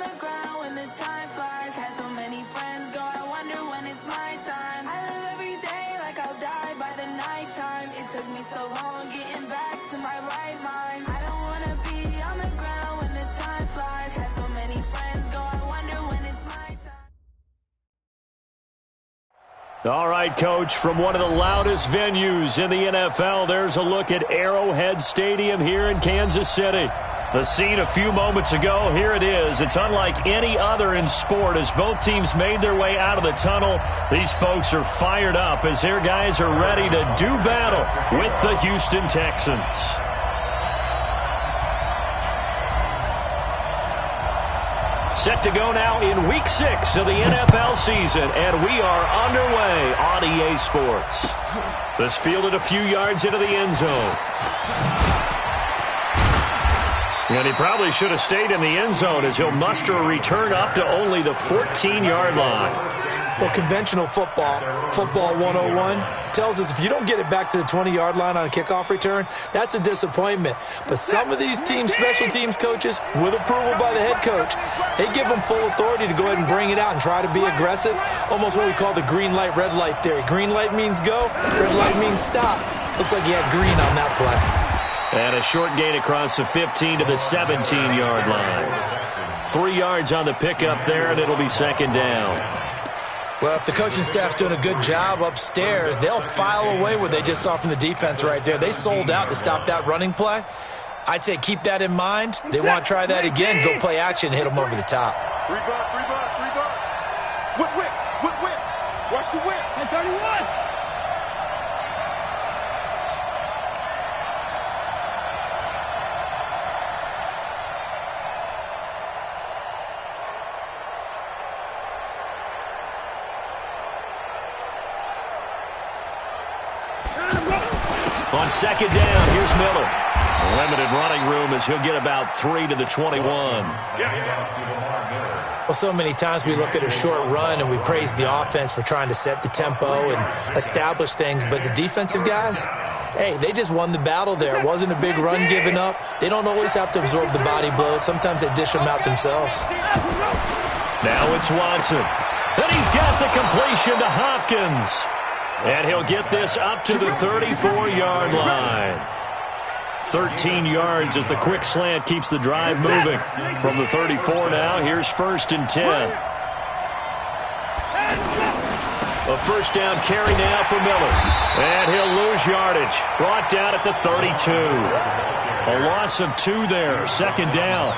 the ground when the time flies. Had so many friends go, I wonder when it's my time. I live every day like I'll die by the nighttime. It took me so long getting back to my right mind. I don't wanna be on the ground when the time flies. Had so many friends go, I wonder when it's my time. All right, Coach, from one of the loudest venues in the NFL, there's a look at Arrowhead Stadium here in Kansas City. The scene a few moments ago, here it is. It's unlike any other in sport as both teams made their way out of the tunnel. These folks are fired up as their guys are ready to do battle with the Houston Texans. Set to go now in Week 6 of the NFL season, and we are underway on EA Sports. This fielded a few yards into the end zone. And he probably should have stayed in the end zone as he'll muster a return up to only the 14-yard line. Well, conventional football 101, tells us if you don't get it back to the 20-yard line on a kickoff return, that's a disappointment. But some of these teams, special teams coaches, with approval by the head coach, they give them full authority to go ahead and bring it out and try to be aggressive, almost what we call the green light, red light theory. Green light means go, red light means stop. Looks like he had green on that play. And a short gain across the 15 to the 17-yard line. 3 yards on the pickup there, and it'll be second down. Well, if the coaching staff's doing a good job upstairs, they'll file away what they just saw from the defense right there. They sold out to stop that running play. I'd say keep that in mind. They want to try that again, go play action, hit them over the top. Three buck. Whip. Watch the whip. And 31. On second down, here's Miller. Limited running room as he'll get about 3 to the 21. Well, so many times we look at a short run and we praise the offense for trying to set the tempo and establish things, but the defensive guys, hey, they just won the battle there. It wasn't a big run given up. They don't always have to absorb the body blows. Sometimes they dish them out themselves. Now it's Watson. And he's got the completion to Hopkins. And he'll get this up to the 34-yard line. 13 yards as the quick slant keeps the drive moving. From the 34 now, here's 1st and 10. A first down carry now for Miller. And he'll lose yardage. Brought down at the 32. A loss of 2 there. Second down.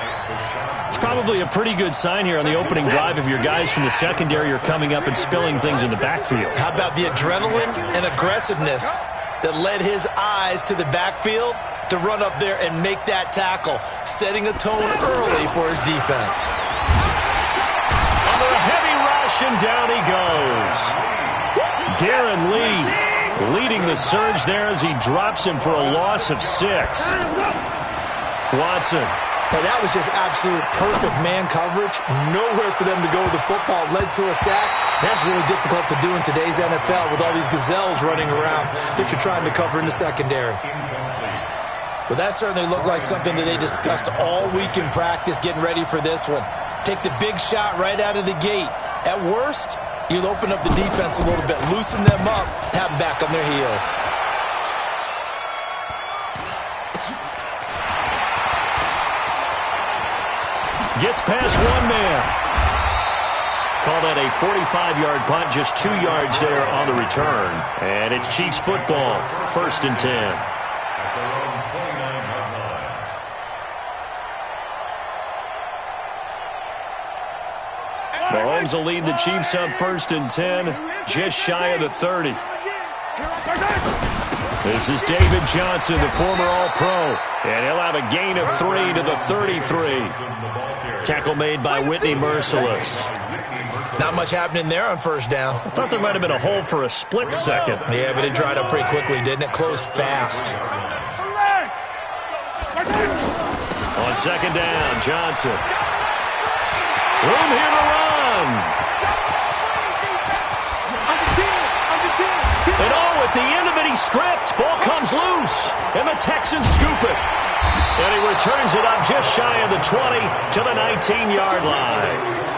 It's probably a pretty good sign here on the opening drive if your guys from the secondary are coming up and spilling things in the backfield. How about the adrenaline and aggressiveness that led his eyes to the backfield to run up there and make that tackle, setting a tone early for his defense. Under a heavy rush, and down he goes. Darren Lee leading the surge there as he drops him for a loss of 6. Watson. Now, that was just absolute perfect man coverage. Nowhere for them to go with the football. Led to a sack. That's really difficult to do in today's NFL with all these gazelles running around that you're trying to cover in the secondary. Well, that certainly looked like something that they discussed all week in practice getting ready for this one. Take the big shot right out of the gate. At worst, you'll open up the defense a little bit, loosen them up, have them back on their heels. Gets past one man. Call that a 45-yard punt, just 2 yards there on the return. And it's Chiefs football, 1st and 10. Mahomes will lead the Chiefs up 1st and 10, just shy of the 30. This is David Johnson, the former All-Pro, and he'll have a gain of 3 to the 33. Tackle made by Whitney Merciless. Not much happening there on first down. I thought there might have been a hole for a split second. Yeah, but it dried up pretty quickly, didn't it? Closed fast. On second down, Johnson. Room here to run. And oh, at the end of it, he's stripped. Ball comes loose, and the Texans scoop it. And he returns it up just shy of the 20 to the 19-yard line.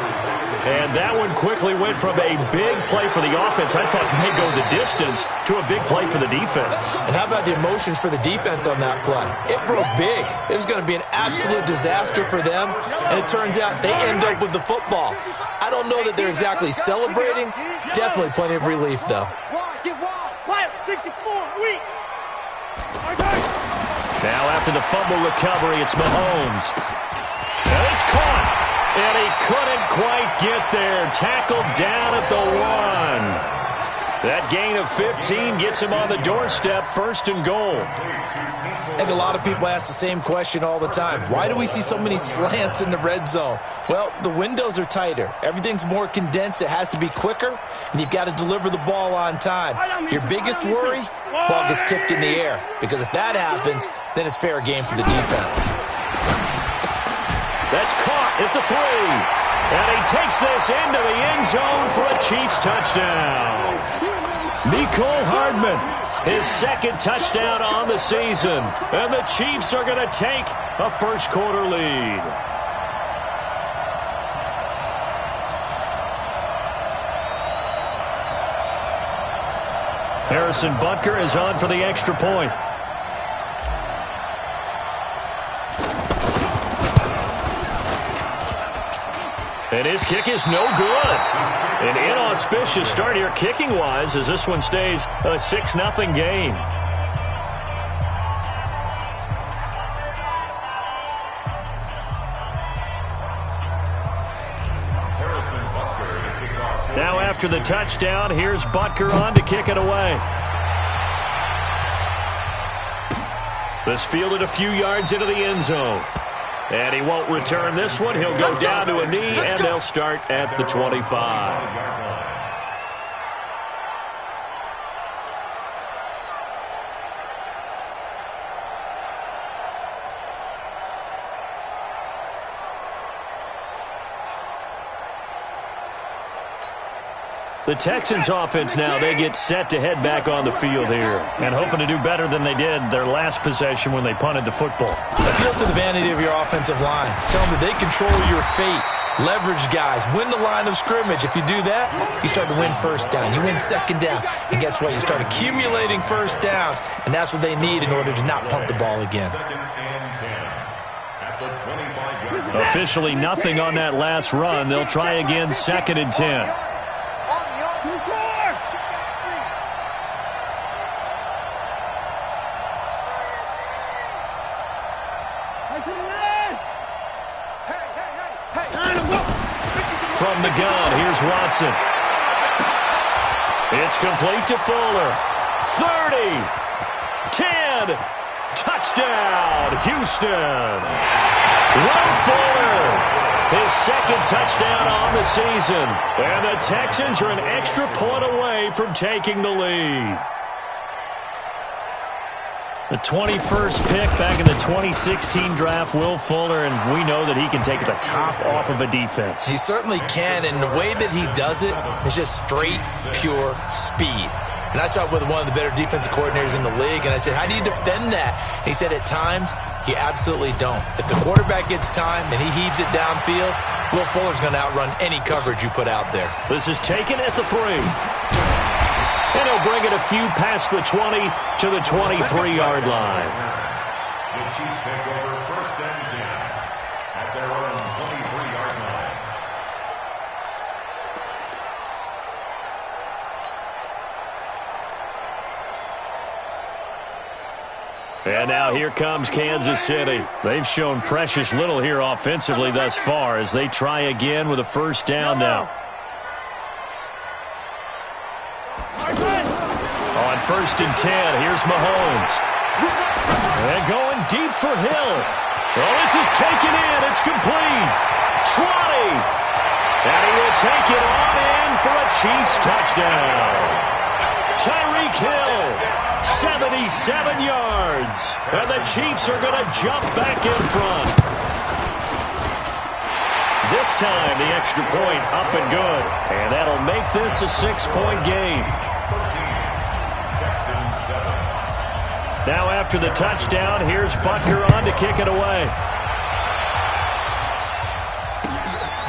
And that one quickly went from a big play for the offense, I thought may go the distance, to a big play for the defense. And how about the emotions for the defense on that play? It broke big. It was going to be an absolute disaster for them, and it turns out they end up with the football. I don't know that they're exactly celebrating. Definitely plenty of relief, though. Quiet, 64, weak. Now after the fumble recovery, it's Mahomes. And it's caught. And he couldn't quite get there. Tackled down at the 1. That gain of 15 gets him on the doorstep, 1st and goal. I think a lot of people ask the same question all the time. Why do we see so many slants in the red zone? Well, the windows are tighter. Everything's more condensed. It has to be quicker, and you've got to deliver the ball on time. Your biggest worry, ball gets tipped in the air, because if that happens, then it's fair game for the defense. That's caught at the 3. And he takes this into the end zone for a Chiefs touchdown. Mecole Hardman, his 2nd touchdown on the season. And the Chiefs are going to take a first-quarter lead. Harrison Butker is on for the extra point. And his kick is no good. An inauspicious start here kicking-wise as this one stays a 6-0 game. Now after the touchdown, here's Butker on to kick it away. This fielded a few yards into the end zone. And he won't return this one. He'll go down to a knee, and they'll start at the 25. The Texans offense now, they get set to head back on the field here and hoping to do better than they did their last possession when they punted the football. Appeal to the vanity of your offensive line. Tell them that they control your fate. Leverage guys. Win the line of scrimmage. If you do that, you start to win first down. You win second down. And guess what? You start accumulating first downs. And that's what they need in order to not punt the ball again. Officially nothing on that last run. They'll try again, 2nd and 10. From the gun, here's Watson. It's complete to Fuller. 30, 10, touchdown, Houston. Will Fuller, his 2nd touchdown on the season. And the Texans are an extra point away from taking the lead. The 21st pick back in the 2016 draft, Will Fuller, and we know that he can take the top off of a defense. He certainly can, and the way that he does it is just straight, pure speed. And I saw it with one of the better defensive coordinators in the league, and I said, how do you defend that? And he said, at times, you absolutely don't. If the quarterback gets time and he heaves it downfield, Will Fuller's going to outrun any coverage you put out there. This is taken at the 3. And he'll bring it a few past the 20 to the 23-yard line. The Chiefs take over 1st and 10 at their own 23-yard line. And now here comes Kansas City. They've shown precious little here offensively thus far as they try again with a 1st down now. On 1st and 10, here's Mahomes. And going deep for Hill. Well, this is taken in. It's complete. 20. And he will take it on in for a Chiefs touchdown. Tyreek Hill, 77 yards. And the Chiefs are going to jump back in front. This time, the extra point up and good. And that'll make this a 6-point game. Now after the touchdown, here's Butker on to kick it away.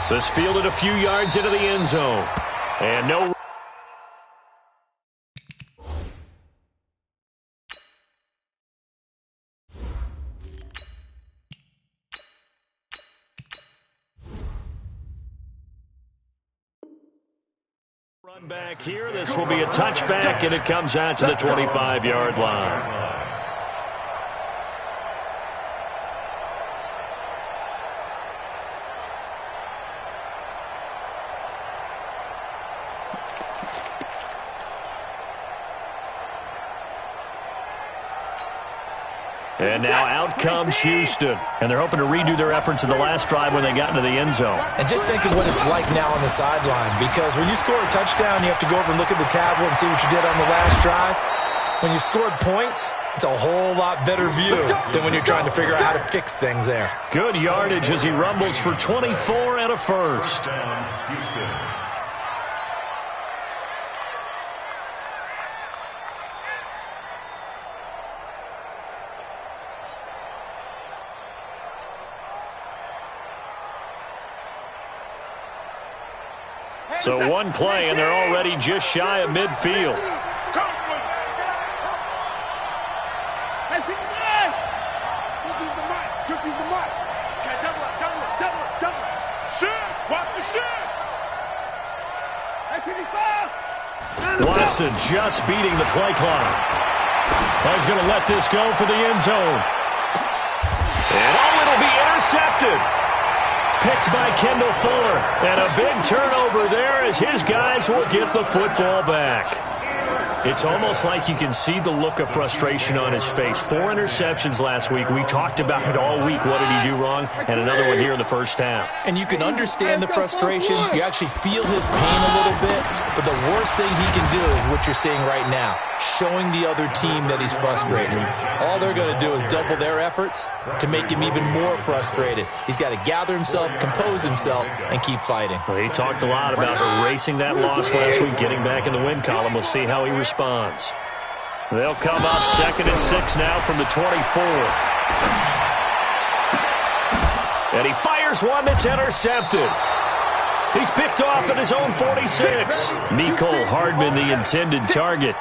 This fielded a few yards into the end zone. And no run back here. This will be a touchback, and it comes out to the 25-yard line. And now out comes Houston. And they're hoping to redo their efforts in the last drive when they got into the end zone. And just think of what it's like now on the sideline. Because when you score a touchdown, you have to go over and look at the tablet and see what you did on the last drive. When you scored points, it's a whole lot better view than when you're trying to figure out how to fix things there. Good yardage as he rumbles for 24 and a first. Houston. So one play, and they're already just shy of midfield. Watson just beating the play clock. He's going to let this go for the end zone. And it'll be intercepted. Picked by Kendall Fuller. And a big turnover there as his guys will get the football back. It's almost like you can see the look of frustration on his face. 4 interceptions last week. We talked about it all week. What did he do wrong? And another one here in the first half. And you can understand the frustration. You actually feel his pain a little bit. But the worst thing he can do is what you're seeing right now, showing the other team that he's frustrated. All they're going to do is double their efforts to make him even more frustrated. He's got to gather himself, compose himself, and keep fighting. Well, he talked a lot about erasing that loss last week, getting back in the win column. We'll see how he responds. They'll come up 2nd and 6 now from the 24. And he fires one that's intercepted. He's picked off at his own 46. Mecole Hardman, the intended target.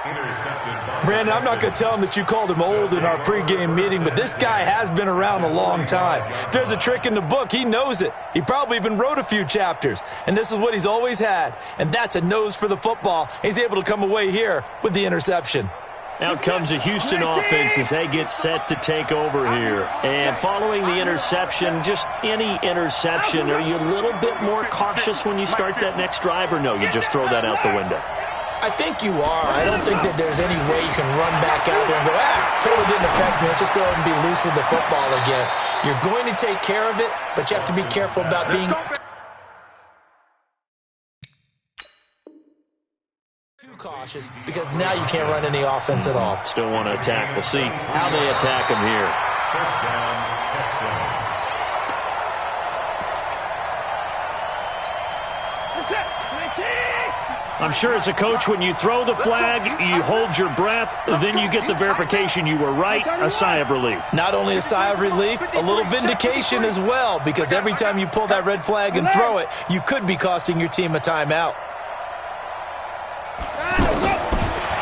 Brandon, I'm not going to tell him that you called him old in our pregame meeting, but this guy has been around a long time. If there's a trick in the book, he knows it. He probably even wrote a few chapters. And this is what he's always had, and that's a nose for the football. He's able to come away here with the interception. Out comes a Houston offense as they get set to take over here. And following the interception, just any interception, are you a little bit more cautious when you start that next drive, or no, you just throw that out the window? I think you are. I don't think that there's any way you can run back out there and go, totally didn't affect me. Let's just go ahead and be loose with the football again. You're going to take care of it, but you have to be careful about being too cautious, because now you can't run any offense at all. Still want to attack. We'll see how they attack him here. First down, Texans. I'm sure as a coach, when you throw the flag, you hold your breath, then you get the verification you were right, a sigh of relief. Not only a sigh of relief, a little vindication as well, because every time you pull that red flag and throw it, you could be costing your team a timeout.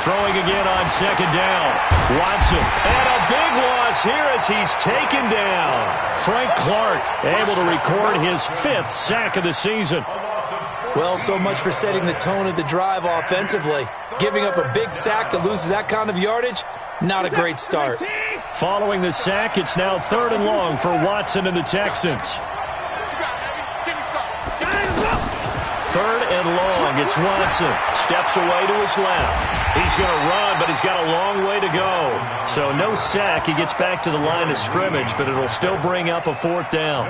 Throwing again on 2nd down. Watson. And a big loss here as he's taken down. Frank Clark able to record his 5th sack of the season. Well, so much for setting the tone of the drive offensively. Giving up a big sack that loses that kind of yardage, not a great start. Following the sack, it's now 3rd and long for Watson and the Texans. 3rd and long. It's Watson. Steps away to his left. He's going to run, but he's got a long way to go. So no sack. He gets back to the line of scrimmage, but it'll still bring up a 4th down.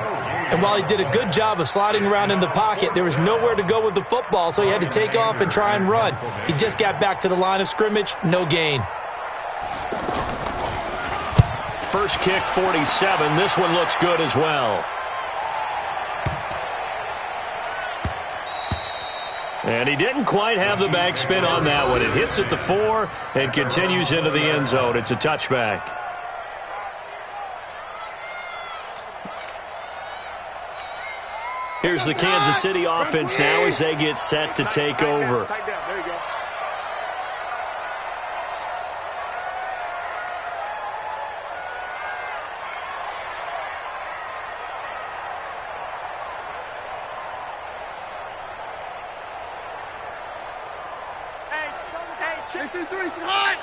And while he did a good job of sliding around in the pocket, there was nowhere to go with the football, so he had to take off and try and run. He just got back to the line of scrimmage. No gain. First kick, 47. This one looks good as well. And he didn't quite have the backspin on that one. It hits at the 4 and continues into the end zone. It's a touchback. Here's the Kansas City offense now as they get set to take over. There you go. Hey, 53, hot!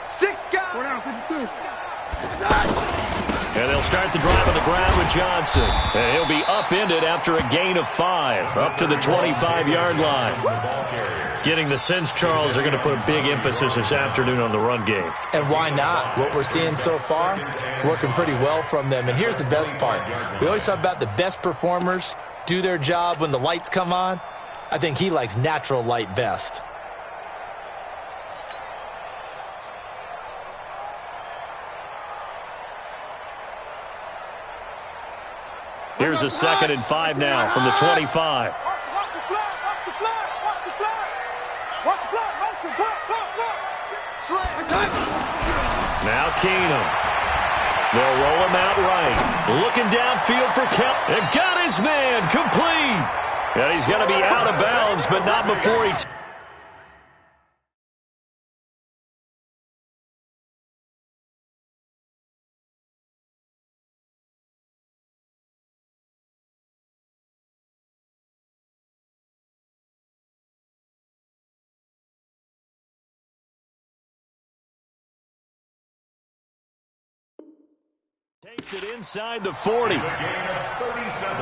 6 guys! 4 down, 52. And they'll start the drive on the ground with Johnson. And he'll be upended after a gain of 5, up to the 25-yard line. Getting the sense, Charles, they're going to put a big emphasis this afternoon on the run game. And why not? What we're seeing so far, working pretty well from them. And here's the best part. We always talk about the best performers do their job when the lights come on. I think he likes natural light best. Here's a 2nd and 5 now from the 25. Watch the flag, watch the flag, watch the flag. Watch the flag, motion, flag. Now Keenum. They'll roll him out right. Looking downfield for Kelly. And got his man complete. And he's going to be out of bounds, but not before he... Takes it inside the 40. It's a gain of 37.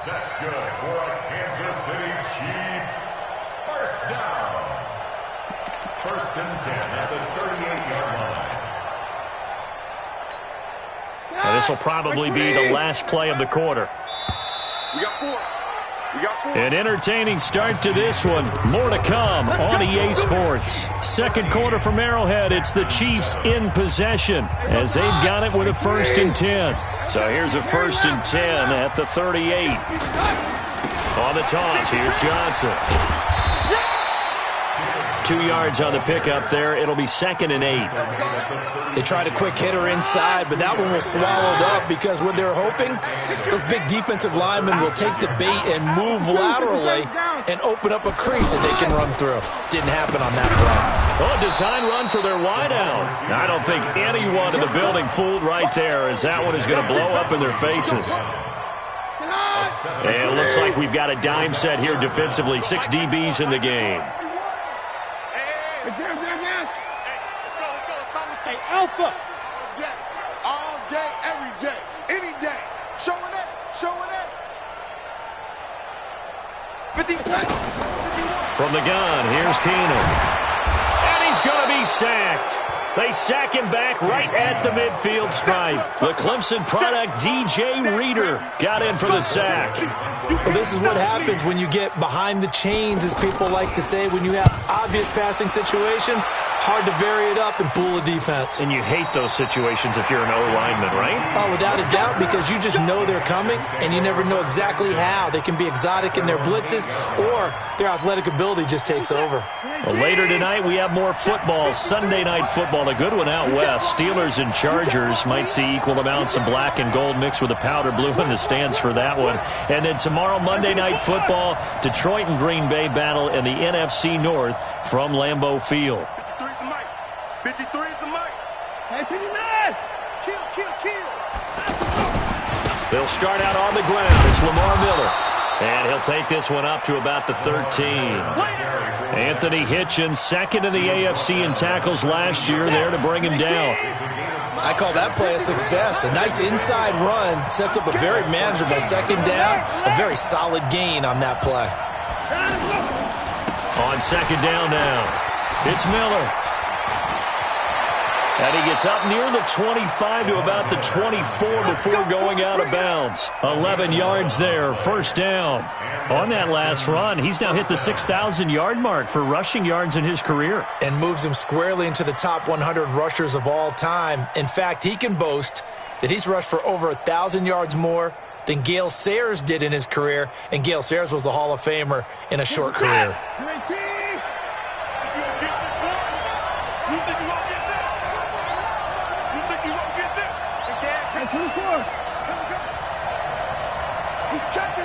That's good for a Kansas City Chiefs. First down. 1st and 10 at the 38-yard line. Now, this will probably be the last play of the quarter. We got 4. An entertaining start to this one. More to come on EA Sports. 2nd quarter from Arrowhead. It's the Chiefs in possession as they've got it with a 1st and 10. So here's a 1st and 10 at the 38. On the toss, here's Johnson. 2 yards on the pickup there. It'll be 2nd and 8. They tried a quick hitter inside, but that one was swallowed up because what they're hoping, those big defensive linemen will take the bait and move laterally and open up a crease that they can run through. Didn't happen on that play. Oh, design run for their wideout. I don't think anyone in the building fooled right there, as that one is going to blow up in their faces. And it looks like we've got a dime set here defensively. 6 DBs in the game. Hey, Alpha. All day, every day, any day. Showing it, showing it. 50. From the gun, here's Keenum. And he's going to be sacked. They sack him back right at the midfield stripe. The Clemson product, DJ Reader, got in for the sack. Well, this is what happens when you get behind the chains, as people like to say. When you have obvious passing situations, hard to vary it up and fool a defense. And you hate those situations if you're an O-lineman, right? Oh, without a doubt, because you just know they're coming, and you never know exactly how. They can be exotic in their blitzes, or their athletic ability just takes over. Well, later tonight, we have more football, Sunday night football, a good one out west. Steelers and Chargers might see equal amounts of black and gold mixed with a powder blue in the stands for that one. And then tomorrow, Monday night football, Detroit and Green Bay battle in the NFC North from Lambeau Field. 53 is the mic. 53 is the mic. Hey, 59. Kill. They'll start out on the ground. It's Lamar Miller. And he'll take this one up to about the 13. Anthony Hitchens, 2nd in the AFC in tackles last year, there to bring him down. I call that play a success. A nice inside run sets up a very manageable 2nd down. A very solid gain on that play. On 2nd down now, it's Miller. And he gets up near the 25 to about the 24 before going out of bounds. 11 yards there, 1st down. On that last run, he's now hit the 6,000-yard mark for rushing yards in his career. And moves him squarely into the top 100 rushers of all time. In fact, he can boast that he's rushed for over 1,000 yards more than Gale Sayers did in his career, and Gale Sayers was a Hall of Famer in a short career. He's checking.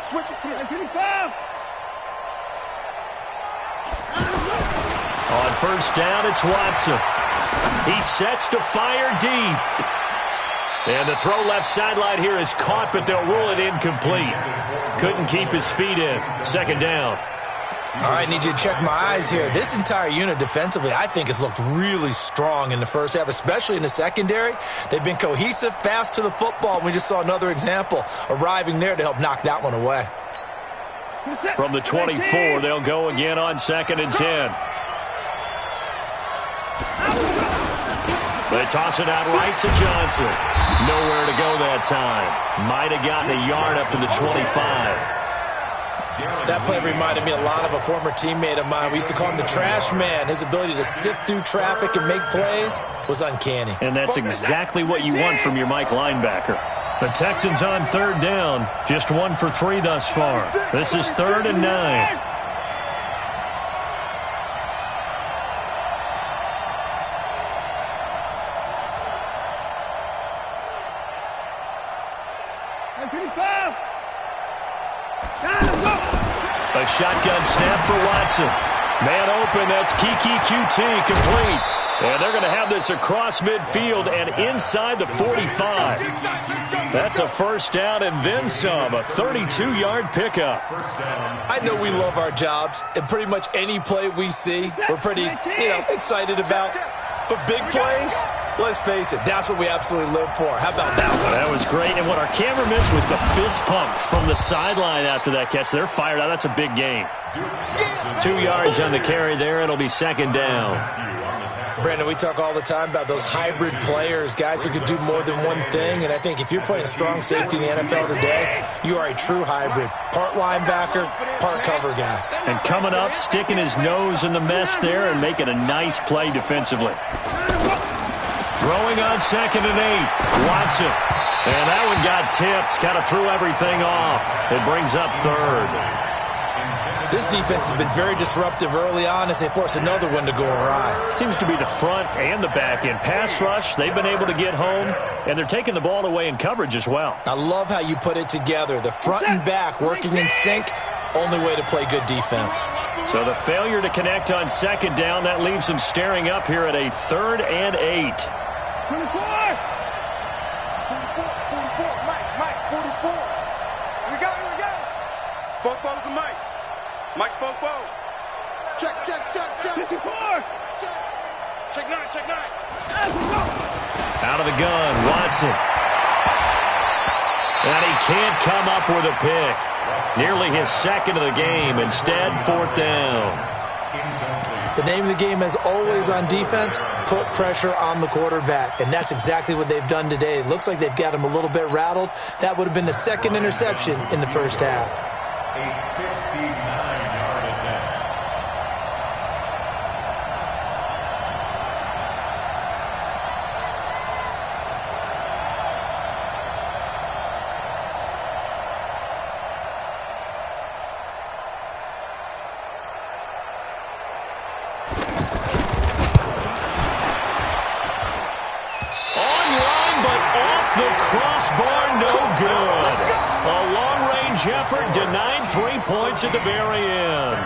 Switch it. Come on. 55. On first down, it's Watson. He sets to fire deep. And the throw left sideline here is caught, but they'll rule it incomplete. Couldn't keep his feet in. Second down. All right, need you to check my eyes here. This entire unit defensively, I think, has looked really strong in the first half, especially in the secondary. They've been cohesive, fast to the football. We just saw another example arriving there to help knock that one away. From the 24, they'll go again on 2nd and 10. They toss it out right to Johnson. Nowhere to go that time. Might have gotten a yard up to the 25. That play reminded me a lot of a former teammate of mine. We used to call him the trash man. His ability to sift through traffic and make plays was uncanny. And that's exactly what you want from your Mike linebacker. The Texans on 3rd down. Just 1 for 3 thus far. This is 3rd and 9. A shotgun snap for Watson. Man open, that's Kiki QT complete. And they're going to have this across midfield and inside the 45. That's a first down and then some, a 32-yard pickup. I know we love our jobs, and pretty much any play we see, we're pretty, excited about. But big plays, let's face it, that's what we absolutely live for. How about that one? That was great, and what our camera missed was the fist pump from the sideline after that catch. They're fired out. That's a big game. 2 yards on the carry there. It'll be 2nd down. Brandon, we talk all the time about those hybrid players, guys who can do more than one thing, and I think if you're playing strong safety in the NFL today, you are a true hybrid. Part linebacker, part cover guy. And coming up, sticking his nose in the mess there and making a nice play defensively. Throwing on 2nd and 8, Watson. And that one got tipped, kind of threw everything off. It brings up 3rd. This defense has been very disruptive early on as they force another one to go awry. Seems to be the front and the back end. Pass rush, they've been able to get home, and they're taking the ball away in coverage as well. I love how you put it together. The front and back working in sync, only way to play good defense. So the failure to connect on 2nd down, that leaves them staring up here at a 3rd and 8. 44, Mike, 44. We go. Bofo's the Mike. Mike's Bofo. Check. 54. Check 9. Out of the gun, Watson. And he can't come up with a pick. Nearly his 2nd of the game. Instead, 4th down. The name of the game, as always on defense, put pressure on the quarterback. And that's exactly what they've done today. It looks like they've got him a little bit rattled. That would have been the 2nd interception in the first half. A 59-yard attempt. Online, but off the crossbar, no good. A long-range effort denied 3 points at the very end.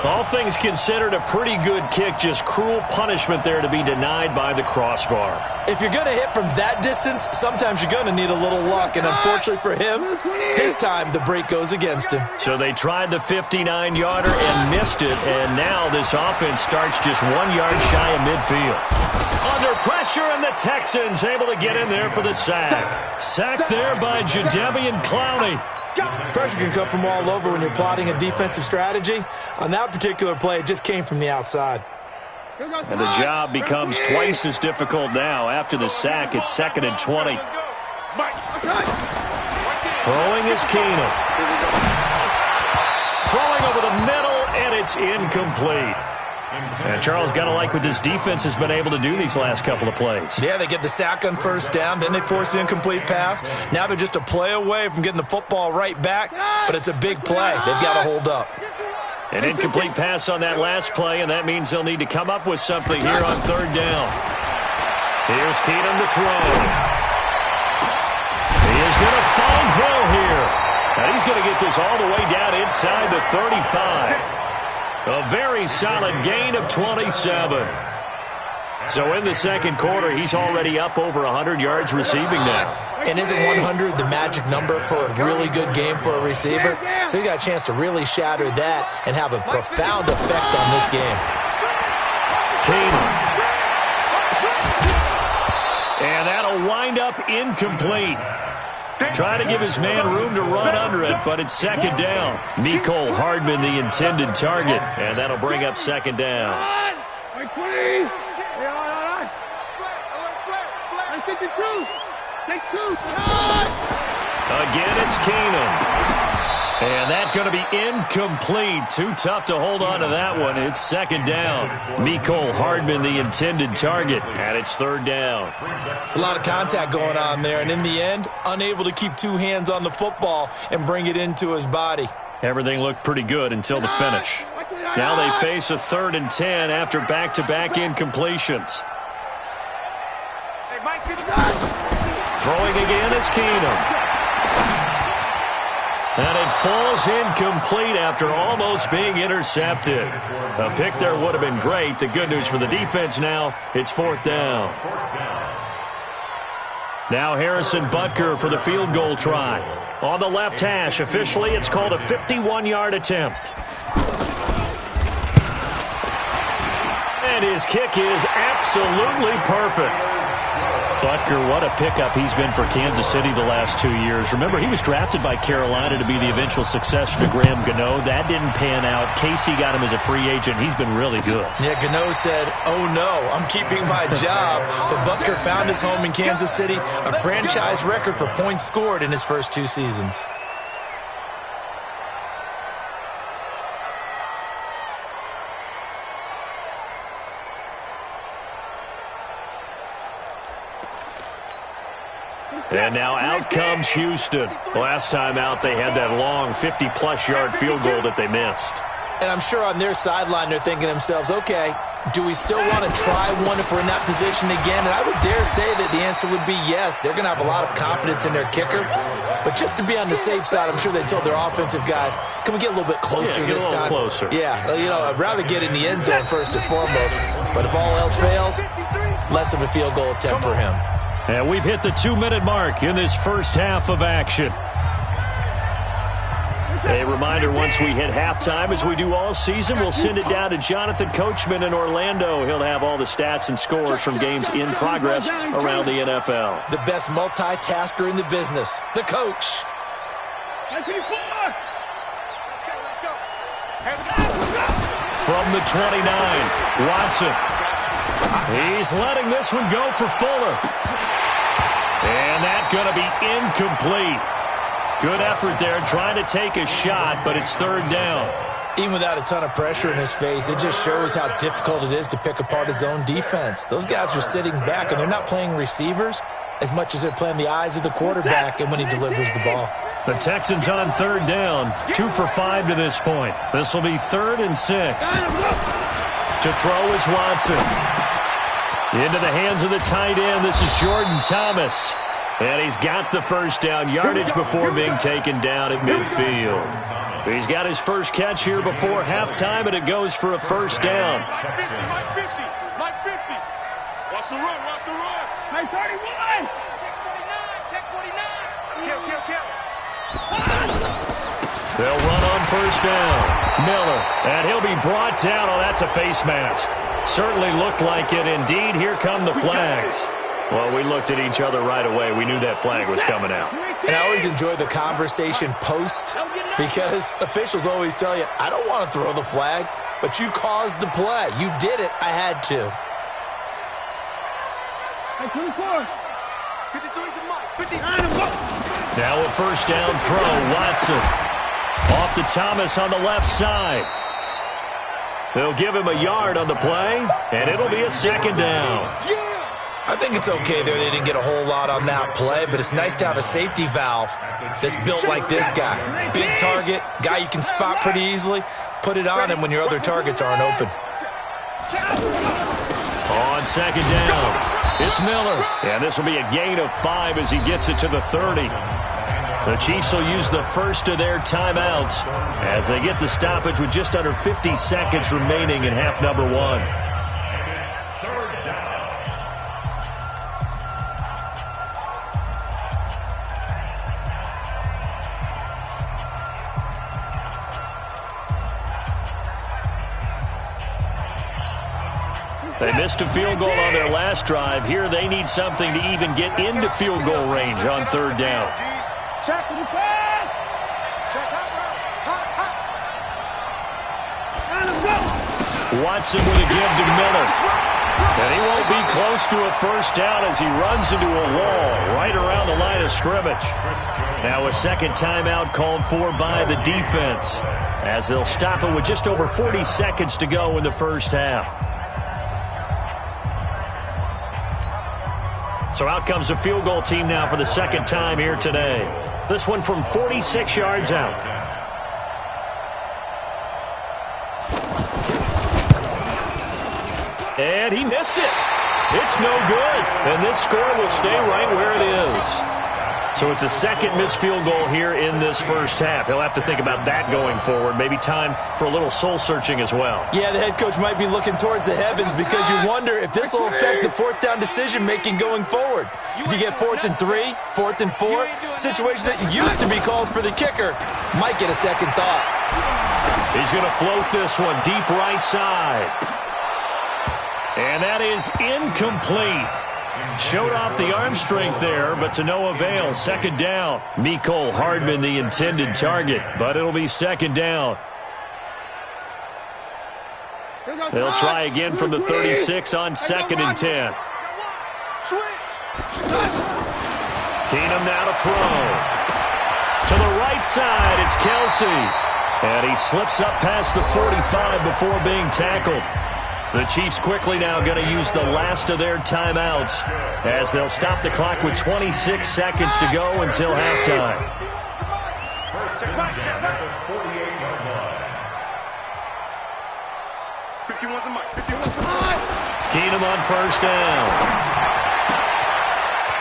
All things considered, a pretty good kick, just cruel punishment there to be denied by the crossbar. If you're going to hit from that distance, sometimes you're going to need a little luck. And unfortunately for him, this time the break goes against him. So they tried the 59-yarder and missed it, and now this offense starts just 1 yard shy of midfield. Under pressure, and the Texans able to get in there for the sack. Sacked there by Jadeveon Clowney. Pressure can come from all over when you're plotting a defensive strategy. On that particular play, it just came from the outside. And the job becomes twice as difficult now. After the sack, it's 2nd and 20. Throwing is Keenum. Throwing over the middle, and it's incomplete. And Charles, got to like what this defense has been able to do these last couple of plays. Yeah, they get the sack on first down, then they force the incomplete pass. Now they're just a play away from getting the football right back, but it's a big play. They've got to hold up. An incomplete pass on that last play, and that means they'll need to come up with something here on third down. Here's Keenum to throw. He is going to find Hill here. And he's going to get this all the way down inside the 35. A very solid gain of 27. So in the second quarter, he's already up over 100 yards receiving now. And isn't 100 the magic number for a really good game for a receiver? So he got a chance to really shatter that and have a profound effect on this game. Keenum. And that'll wind up incomplete. Trying to give his man room to run under it, but it's second down. Mecole Hardman, the intended target, and that'll bring up second down. Again, it's Keenum. And that's going to be incomplete. Too tough to hold on to that one. It's second down. Mecole Hardman, the intended target, and it's third down. It's a lot of contact going on there, and in the end, unable to keep two hands on the football and bring it into his body. Everything looked pretty good until the finish. Now they face a 3rd and 10 after back-to-back incompletions. Throwing again is Keenum. And it falls incomplete after almost being intercepted. A pick there would have been great. The good news for the defense now, it's 4th down. Now Harrison Butker for the field goal try. On the left hash, officially it's called a 51-yard attempt. And his kick is absolutely perfect. Butker, what a pickup he's been for Kansas City the last 2 years. Remember, he was drafted by Carolina to be the eventual successor to Graham Gano. That didn't pan out. Casey got him as a free agent. He's been really good. Yeah, Gano said, oh no, I'm keeping my job. But Butker found his home in Kansas City, a franchise record for points scored in his first 2 seasons. And now out comes Houston. Last time out, they had that long 50-plus yard field goal that they missed. And I'm sure on their sideline, they're thinking to themselves, okay, do we still want to try one if we're in that position again? And I would dare say that the answer would be yes. They're going to have a lot of confidence in their kicker. But just to be on the safe side, I'm sure they told their offensive guys, can we get a little bit closer this time? Closer. Yeah, you know, I'd rather get in the end zone first and foremost. But if all else fails, less of a field goal attempt for him. And we've hit the 2-minute mark in this first half of action. A reminder, once we hit halftime, as we do all season, we'll send it down to Jonathan Coachman in Orlando. He'll have all the stats and scores from games in progress around the NFL. The best multitasker in the business, the coach. From the 29, Watson. He's letting this one go for Fuller. And that's going to be incomplete. Good effort there, trying to take a shot, but it's third down. Even without a ton of pressure in his face, it just shows how difficult it is to pick apart his own defense. Those guys are sitting back, and they're not playing receivers as much as they're playing the eyes of the quarterback and when he delivers the ball. The Texans on third down, 2 for 5 to this point. This will be 3rd and 6. To throw is Watson. Into the hands of the tight end. This is Jordan Thomas. And he's got the first down yardage before being taken down at midfield. He's got his first catch here before halftime, and it goes for a first down. Mike 50. Watch the run, watch the run. Mike 31. Check 49. Kill. They'll run on first down. Miller, and he'll be brought down. Oh, that's a face mask. Certainly looked like it. Indeed, here come the flags. Well, we looked at each other right away. We knew that flag was coming out. And I always enjoy the conversation post because officials always tell you, I don't want to throw the flag, but you caused the play. You did it. I had to. 24. 53. Now a first down throw. Watson off to Thomas on the left side. They'll give him a yard on the play, and it'll be a second down. I think it's okay there. They didn't get a whole lot on that play, but it's nice to have a safety valve that's built like this guy. Big target, guy you can spot pretty easily. Put it on him when your other targets aren't open. On second down, it's Miller. And this will be a gain of 5 as he gets it to the 30. The Chiefs will use the first of their timeouts as they get the stoppage with just under 50 seconds remaining in half number 1. They missed a field goal on their last drive. Here they need something to even get into field goal range on third down. Check the pass. Watson with a give to Miller. And he won't be close to a first down as he runs into a wall right around the line of scrimmage. Now a second timeout called for by the defense as they'll stop it with just over 40 seconds to go in the first half. So out comes the field goal team now for the second time here today. This one from 46 yards out. And he missed it. It's no good. And this score will stay right where it is. So it's a second missed field goal here in this first half. He'll have to think about that going forward. Maybe time for a little soul-searching as well. Yeah, the head coach might be looking towards the heavens because you wonder if this will affect the fourth down decision-making going forward. If you get 4th and 3, 4th and 4, situations that used to be calls for the kicker might get a second thought. He's going to float this one deep right side. And that is incomplete. Showed off the arm strength there, but to no avail. Second down. Mecole Hardman, the intended target, but it'll be second down. They'll try again from the 36 on 2nd and 10. Keenum now to throw. To the right side, it's Kelsey. And he slips up past the 45 before being tackled. The Chiefs quickly now going to use the last of their timeouts as they'll stop the clock with 26 seconds to go until halftime. First and 10 at the 48-yard line. Keenum on first down.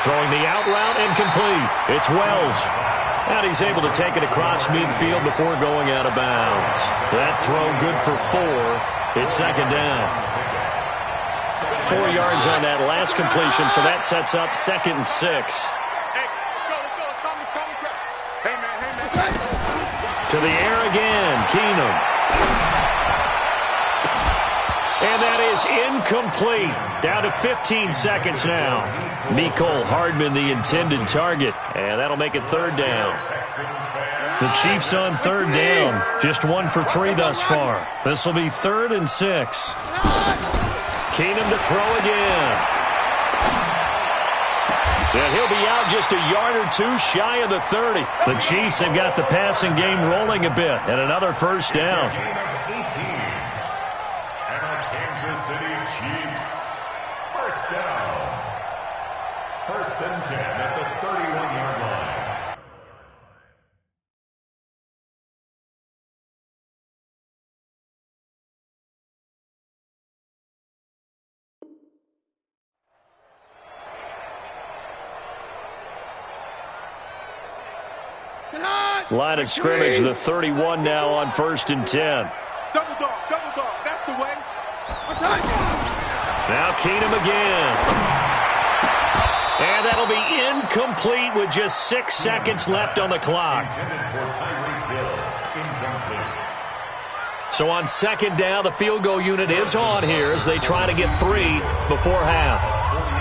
Throwing the out route incomplete. It's Wells. And he's able to take it across midfield before going out of bounds. That throw good for 4. It's second down. 4 yards on that last completion, so that sets up 2nd and 6. To the air again, Keenum. And that is incomplete. Down to 15 seconds now. Mecole Hardman, the intended target, and that'll make it third down. The Chiefs on third down, just 1 for 3 thus far. This will be 3rd and 6. Keenum to throw again. And he'll be out just a yard or 2 shy of the 30. The Chiefs have got the passing game rolling a bit, and another first down. And our Kansas City Chiefs, first down. 1st and 10 at the 31-yard line. Line of scrimmage, the 31 now on 1st and 10. Double dog, that's the way. Now Keenum again. And that'll be incomplete with just 6 seconds left on the clock. So on second down, the field goal unit is on here as they try to get 3 before half.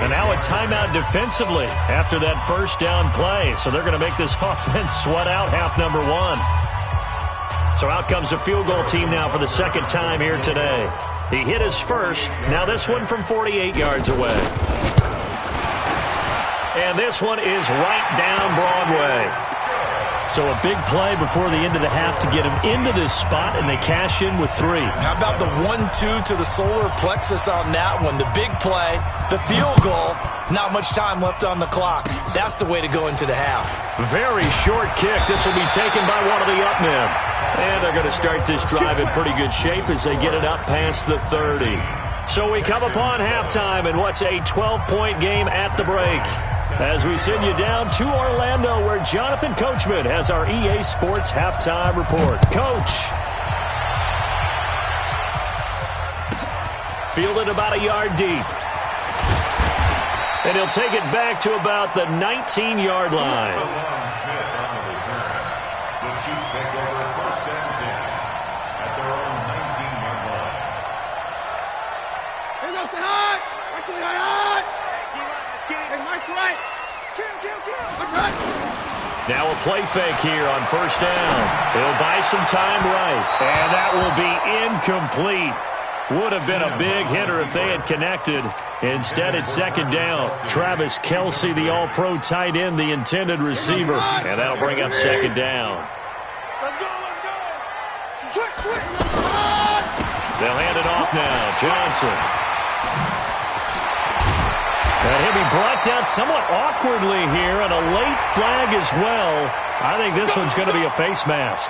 And now a timeout defensively after that first down play. So they're going to make this offense sweat out half number 1. So out comes the field goal team now for the second time here today. He hit his first. Now this one from 48 yards away. And this one is right down Broadway. So a big play before the end of the half to get him into this spot, and they cash in with 3. How about the 1-2 to the solar plexus on that one? The big play, the field goal, not much time left on the clock. That's the way to go into the half. Very short kick. This will be taken by one of the up men. And they're going to start this drive in pretty good shape as they get it up past the 30. So we come upon halftime in what's a 12-point game at the break. As we send you down to Orlando, where Jonathan Coachman has our EA Sports Halftime Report. Coach. Fielded about a yard deep. And he'll take it back to about the 19-yard line. The Chiefs take over first and 10 at their own 19-yard line. Here goes the hot. Watch the hot. Hey, Mike's right. Mike's right. Now a play fake here on first down. He'll buy some time right. And that will be incomplete. Would have been a big hitter if they had connected. Instead, it's second down. Travis Kelce, the all-pro tight end, the intended receiver. And that'll bring up second down. Let's go. Switch. They'll hand it off now. Johnson. And he'll be brought down somewhat awkwardly here, and a late flag as well. I think this one's going to be a face mask.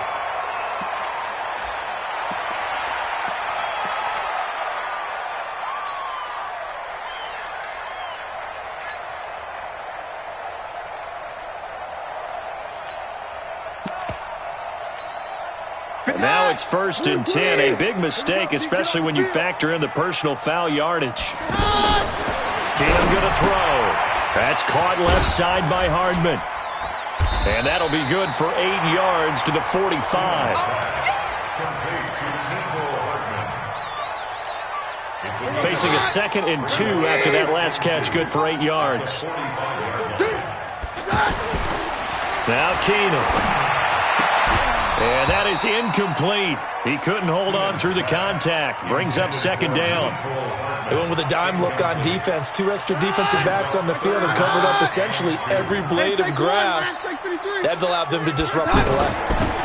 And now it's first and 10. A big mistake, especially when you factor in the personal foul yardage. Keenum going to throw. That's caught left side by Hardman. And that'll be good for 8 yards to the 45. Facing a 2nd and 2 after that last catch. Good for 8 yards. Now Keenum. And that is incomplete. He couldn't hold on through the contact. Brings up second down. They went with a dime look on defense. 2 extra defensive backs on the field and covered up essentially every blade of grass. That allowed them to disrupt the play.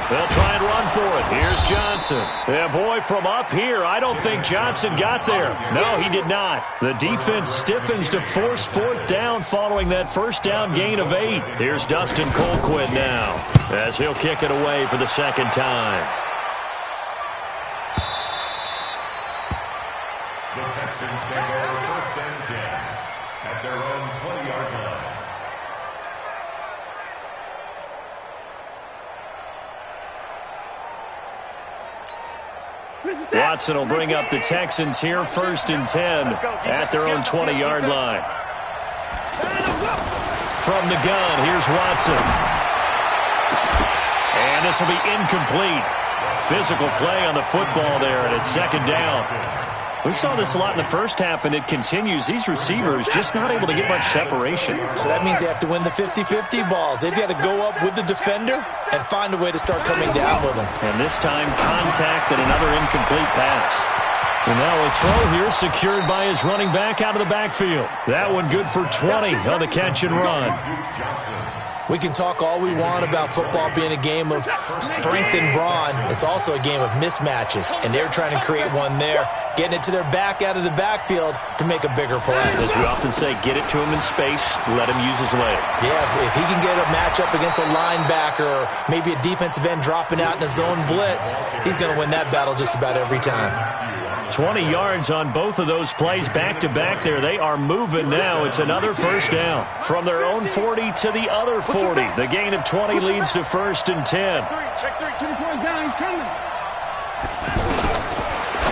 They'll try and run for it. Here's Johnson. Yeah, boy, from up here, I don't think Johnson got there. No, he did not. The defense stiffens to force 4th down following that first down gain of 8. Here's Dustin Colquitt now as he'll kick it away for the second time. The Texans take over first and 10 at their own 20-yard line. Watson will bring up the Texans here first and 10 at their own 20-yard line. From the gun, here's Watson. And this will be incomplete. Physical play on the football there, and it's second down. We saw this a lot in the first half, and it continues. These receivers just not able to get much separation. So that means they have to win the 50-50 balls. They've got to go up with the defender and find a way to start coming down with them. And this time, contact and another incomplete pass. And now a throw here secured by his running back out of the backfield. That one good for 20 on the catch and run. We can talk all we want about football being a game of strength and brawn. It's also a game of mismatches, and they're trying to create one there, getting it to their back out of the backfield to make a bigger play. As we often say, get it to him in space, let him use his leg. Yeah, if he can get a matchup against a linebacker or maybe a defensive end dropping out in a zone blitz, he's going to win that battle just about every time. 20 yards on both of those plays back-to-back there. They are moving now. It's another first down. From their own 40 to the other 40. The gain of 20 leads to first and 10. Check 3. 2 points down. He's coming.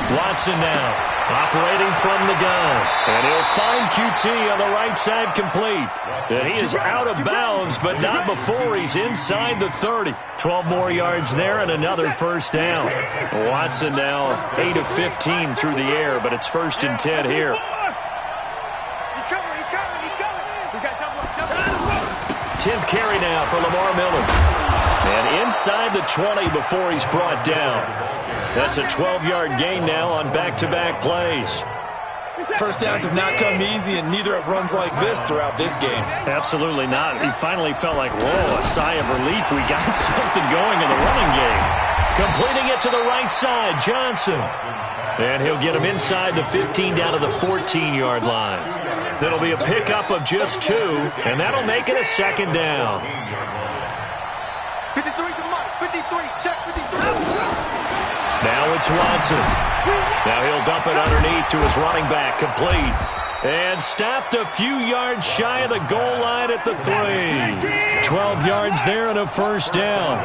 Watson now, operating from the gun. And he'll find QT on the right side complete. And he is out of bounds, but not before he's inside the 30. 12 more yards there and another first down. Watson now 8 of 15 through the air, but it's first and 10 here. He's coming. We got double. 10th carry now for Lamar Miller. And inside the 20 before he's brought down. That's a 12-yard gain now on back-to-back plays. First downs have not come easy, and neither have runs like this throughout this game. Absolutely not. He finally felt like, whoa, a sigh of relief. We got something going in the running game. Completing it to the right side, Johnson. And he'll get him inside the 15 down to the 14-yard line. It'll be a pickup of just 2, and that'll make it a second down. 53 to Mike. 53. Check 53. Now it's Watson. Now he'll dump it underneath to his running back, complete. And stopped a few yards shy of the goal line at the 3. 12 yards there and a first down.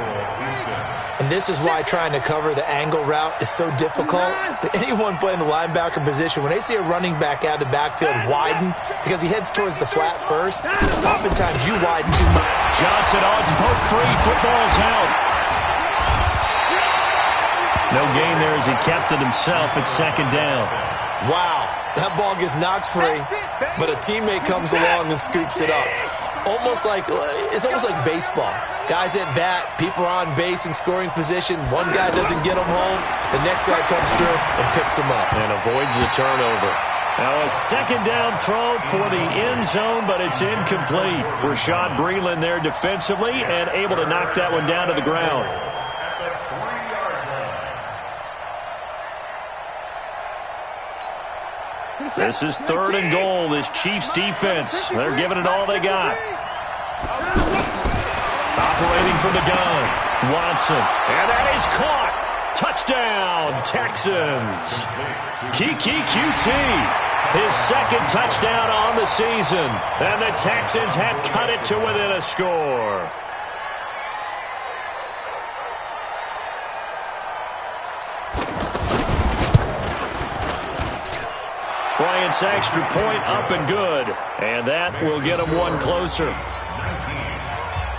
And this is why trying to cover the angle route is so difficult. Anyone playing the linebacker position, when they see a running back out of the backfield widen, because he heads towards the flat first, oftentimes you widen too much. Johnson on poke free. Football's out. No gain there as he kept it himself at second down. Wow, that ball gets knocked free, but a teammate comes along and scoops it up. It's almost like baseball. Guys at bat, people are on base in scoring position. One guy doesn't get him home. The next guy comes through and picks him up. And avoids the turnover. Now a second down throw for the end zone, but it's incomplete. Rashad Breeland there defensively and able to knock that one down to the ground. This is 3rd and goal, this Chiefs defense. They're giving it all they got. Operating from the gun, Watson. And that is caught. Touchdown, Texans. Kiki QT, his second touchdown on the season. And the Texans have cut it to within a score. Bryant's extra point up and good. And that will get him one closer. 19,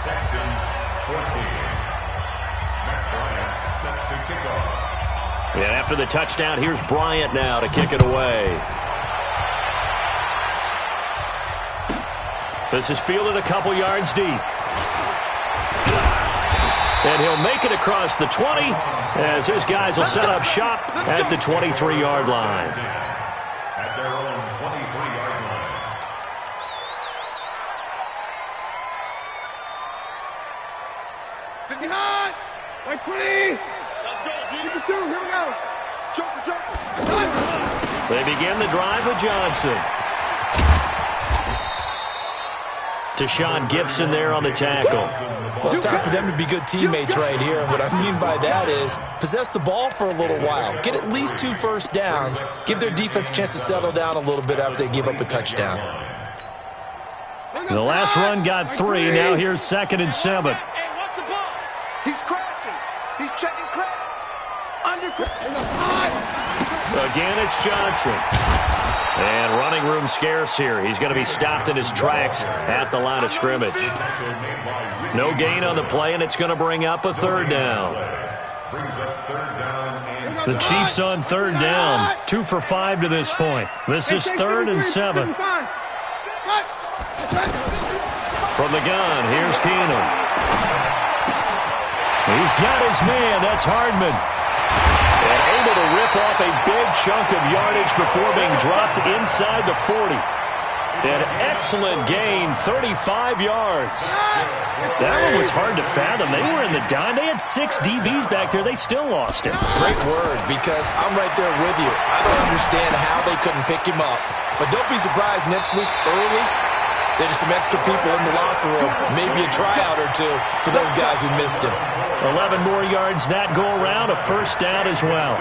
Texans 14. Matt Bryant set to kick off. And after the touchdown, here's Bryant now to kick it away. This is fielded a couple yards deep. And he'll make it across the 20 as his guys will set up shop at the 23-yard line. At their own 23-yard line. 59. Like 20. Let's go, D. 52. Here we go. Joker. They begin the drive with Johnson. Deshaun Gibson there on the tackle. Well, it's time for them to be good teammates right here. And what I mean by that is possess the ball for a little while. Get at least 2 first downs. Give their defense a chance to settle down a little bit after they give up a touchdown. The last run got 3. Now here's 2nd and 7. Hey, what's the ball? He's crashing. He's checking crash. Under Again, it's Johnson. And running room scarce here. He's going to be stopped in his tracks at the line of scrimmage. No gain on the play, and it's going to bring up a 3rd down. The Chiefs on 3rd down. 2 for 5 to this point. This is 3rd and 7. From the gun, here's Keenum. He's got his man. That's Hardman. And able to rip off a big chunk of yardage before being dropped inside the 40. An excellent gain, 35 yards. That one was hard to fathom. They were in the dime. They had 6 DBs back there. They still lost him. Great word, because I'm right there with you. I don't understand how they couldn't pick him up. But don't be surprised next week early, there's some extra people in the locker room, maybe a tryout or 2 for those guys who missed him. 11 more yards that go around, a first down as well.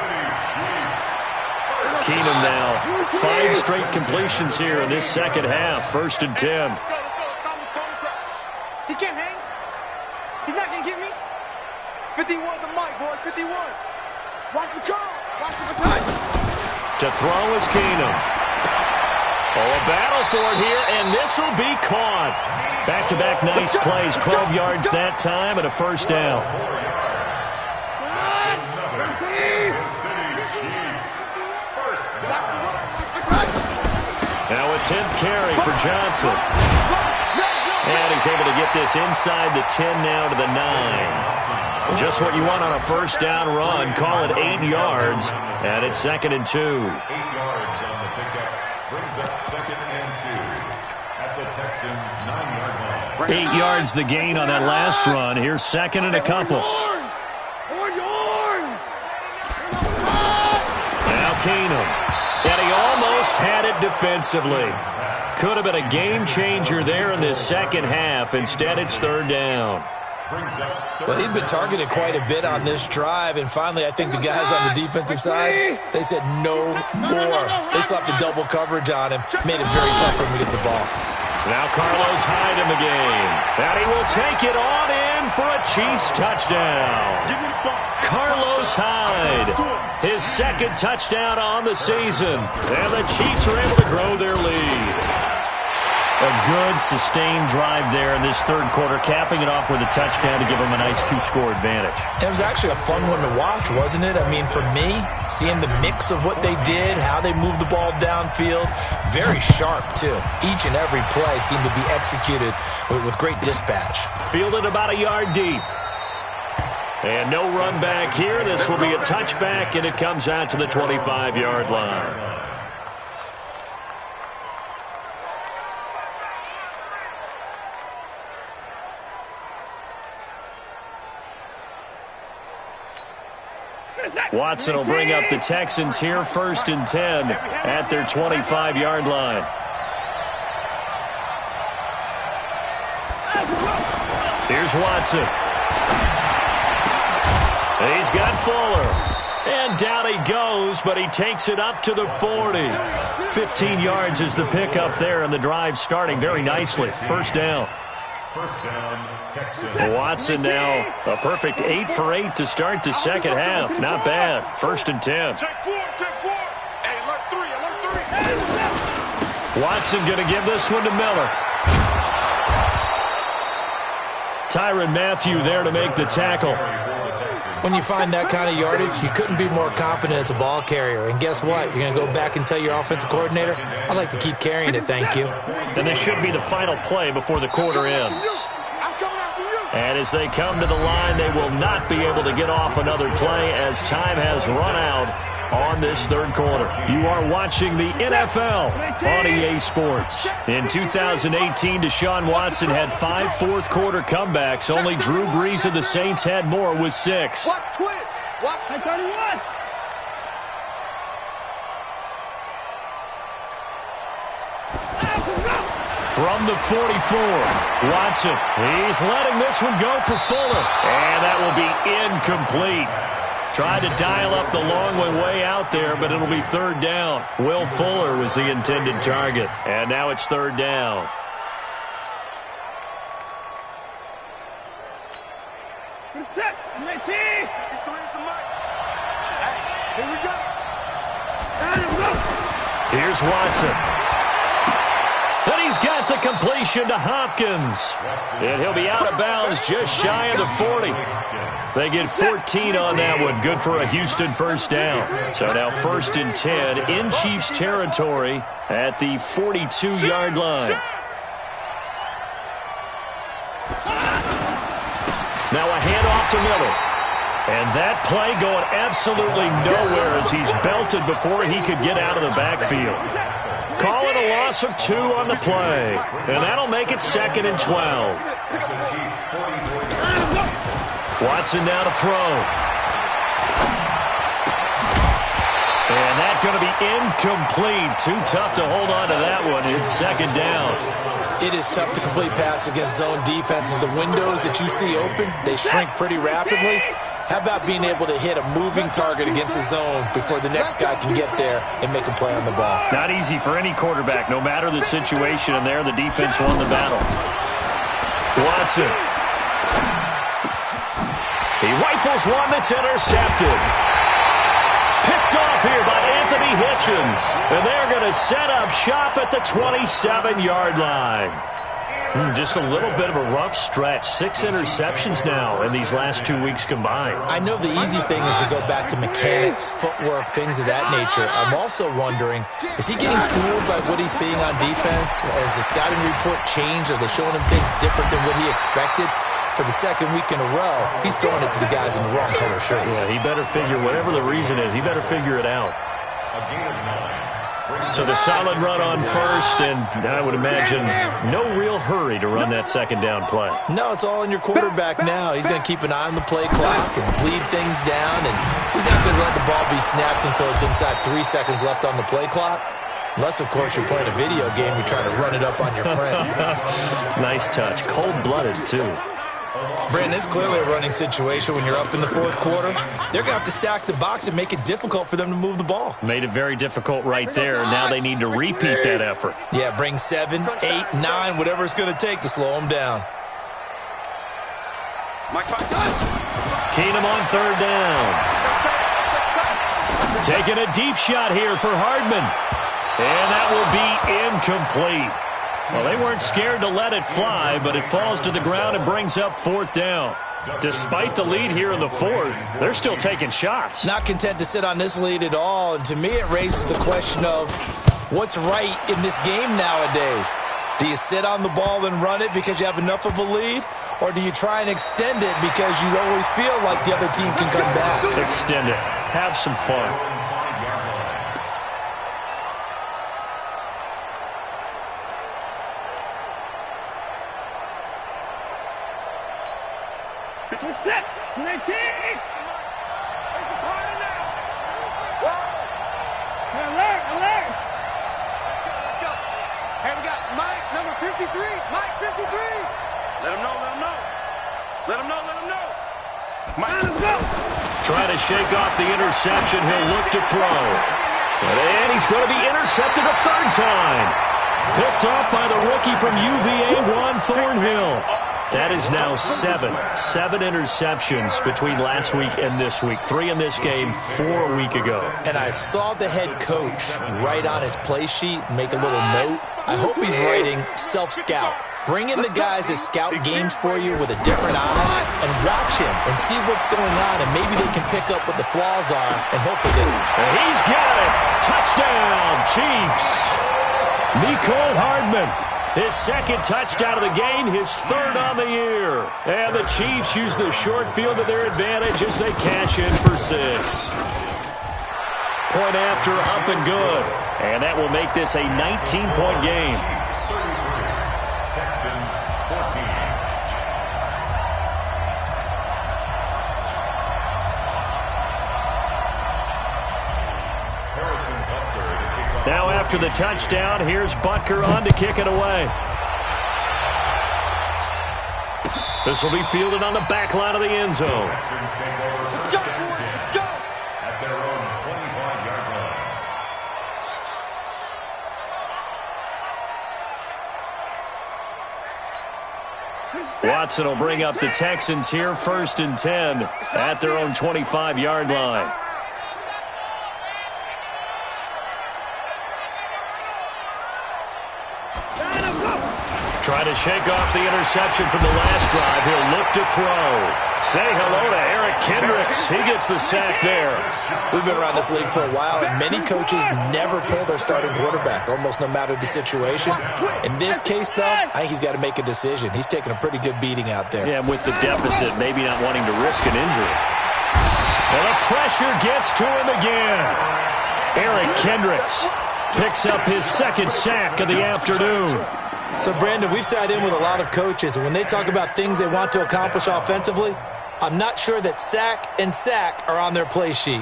Keenum now, 5 straight completions here in this second half, 1st and 10. He can't hang. He's not going to get me. 51 the mic, boy, 51. Watch the curl. Watch the baton. To throw is Keenum. Oh, a battle for it here, and this will be caught. Back-to-back nice plays, 12 yards that time, and a first down. Now a 10th carry for Johnson. And he's able to get this inside the 10 now to the 9. Just what you want on a first down run. Call it 8 yards, and it's 2nd and 2. 8 yards on the pickup. 8 yards the gain on that last run. Here's second and a couple. Now Keenum. And he almost had it defensively. Could have been a game changer there in this second half. Instead, it's third down. Well, he'd been targeted quite a bit on this drive, and finally I think the guys on the defensive side, they said no more. They slapped the double coverage on him, made it very tough for him to get the ball. Now Carlos Hyde in the game. And he will take it on in for a Chiefs touchdown. Carlos Hyde, his second touchdown on the season. And the Chiefs are able to grow their lead. A good, sustained drive there in this third quarter, capping it off with a touchdown to give them a nice 2-score advantage. It was actually a fun one to watch, wasn't it? I mean, for me, seeing the mix of what they did, how they moved the ball downfield, very sharp, too. Each and every play seemed to be executed with great dispatch. Fielded about a yard deep. And no run back here. This will be a touchback, and it comes out to the 25-yard line. Watson will bring up the Texans here, 1st and 10 at their 25-yard line. Here's Watson. He's got Fuller. And down he goes, but he takes it up to the 40. 15 yards is the pickup there, and the drive starting very nicely. First down. First down, Texans. Watson now a perfect 8 for 8 to start the second half. Not bad. 1st and 10. Check 4. Hey, alert 3. Watson going to give this one to Miller. Tyrann Mathieu there to make the tackle. When you find that kind of yardage, you couldn't be more confident as a ball carrier. And guess what? You're going to go back and tell your offensive coordinator, I'd like to keep carrying it, thank you. And this should be the final play before the quarter ends. And as they come to the line, they will not be able to get off another play as time has run out on this third quarter. You are watching the NFL on EA Sports. In 2018, Deshaun Watson had 5 fourth-quarter comebacks. Only Drew Brees of the Saints had more with 6. Watch twitch. Watch 31. From the 44, Watson. He's letting this one go for Fuller. And that will be incomplete. Tried to dial up the long way out there, but it'll be third down. Will Fuller was the intended target. And now it's third down. Set. 19. Here we go. Here's Watson. And he's got the completion to Hopkins. And he'll be out of bounds just shy of the 40. They get 14 on that one. Good for a Houston first down. So now 1st and 10 in Chiefs territory at the 42-yard line. Now a handoff to Miller. And that play going absolutely nowhere as he's belted before he could get out of the backfield. Call it a loss of 2 on the play. And that'll make it 2nd and 12. Watson now to throw. And that's going to be incomplete. Too tough to hold on to that one. It's 2nd down. It is tough to complete pass against zone defenses. The windows that you see open, they shrink pretty rapidly. How about being able to hit a moving target against a zone before the next guy can get there and make a play on the ball? Not easy for any quarterback, no matter the situation, and there the defense won the battle. Watson. He rifles one that's intercepted. Picked off here by Anthony Hitchens. And they're going to set up shop at the 27-yard line. Just a little bit of a rough stretch. 6 interceptions now in these last 2 weeks combined. I know the easy thing is to go back to mechanics, footwork, things of that nature. I'm also wondering, is he getting fooled by what he's seeing on defense? Has the scouting report changed? Are they showing him things different than what he expected? For the second week in a row, he's throwing it to the guys in the wrong color shirts. Yeah, he better figure, whatever the reason is, he better figure it out. A gain of 9. So the solid run on first, and I would imagine no real hurry to run that second down play. No, it's all in your quarterback now. He's going to keep an eye on the play clock and bleed things down, and he's not going to let the ball be snapped until it's inside 3 seconds left on the play clock. Unless, of course, you're playing a video game, you're trying to run it up on your friend. Nice touch. Cold-blooded, too. Brandon, it's clearly a running situation when you're up in the fourth quarter. They're going to have to stack the box and make it difficult for them to move the ball. Made it very difficult right there. Now they need to repeat that effort. Yeah, bring 7, 8, 9, whatever it's going to take to slow them down. Keenum on third down. Taking a deep shot here for Hardman. And that will be incomplete. Well, they weren't scared to let it fly, but it falls to the ground and brings up fourth down. Despite the lead here in the fourth, they're still taking shots. Not content to sit on this lead at all. And to me, it raises the question of what's right in this game nowadays. Do you sit on the ball and run it because you have enough of a lead? Or do you try and extend it because you always feel like the other team can come back? Extend it. Have some fun. Set. 19. It's a party now. Whoa. Alert, alert. Let's go. Hey, we got Mike, number 53. Mike, 53. Let him know, let him know. Let him know, let him know. Mike, let him go. Try to shake off the interception. He'll look to throw. And he's going to be intercepted a third time. Picked off by the rookie from UVA, Juan Thornhill. That is now 7 interceptions between last week and this week. 3 in this game, 4 a week ago. And I saw the head coach write on his play sheet, make a little note. I hope he's writing self-scout. Bring in the guys that scout games for you with a different eye and watch him and see what's going on, and maybe they can pick up what the flaws are and hope for them. And he's got it. Touchdown, Chiefs. Mecole Hardman. His second touchdown of the game, his third on the year. And the Chiefs use the short field to their advantage as they cash in for 6. Point after, up and good. And that will make this a 19-point game. Texans 14. Now after the touchdown, here's Butker on to kick it away. This will be fielded on the back line of the end zone. Let's go, boys, let's go. At their own 25-yard line. Watson will bring up the Texans here, 1st and 10 at their own 25-yard line. Try to shake off the interception from the last drive. He'll look to throw. Say hello to Eric Kendricks. He gets the sack there. We've been around this league for a while, and many coaches never pull their starting quarterback, almost no matter the situation. In this case, though, I think he's got to make a decision. He's taking a pretty good beating out there. Yeah, with the deficit, maybe not wanting to risk an injury. And the pressure gets to him again. Eric Kendricks picks up his second sack of the afternoon. So, Brandon, we've sat in with a lot of coaches, and when they talk about things they want to accomplish offensively, I'm not sure that sack and sack are on their play sheet.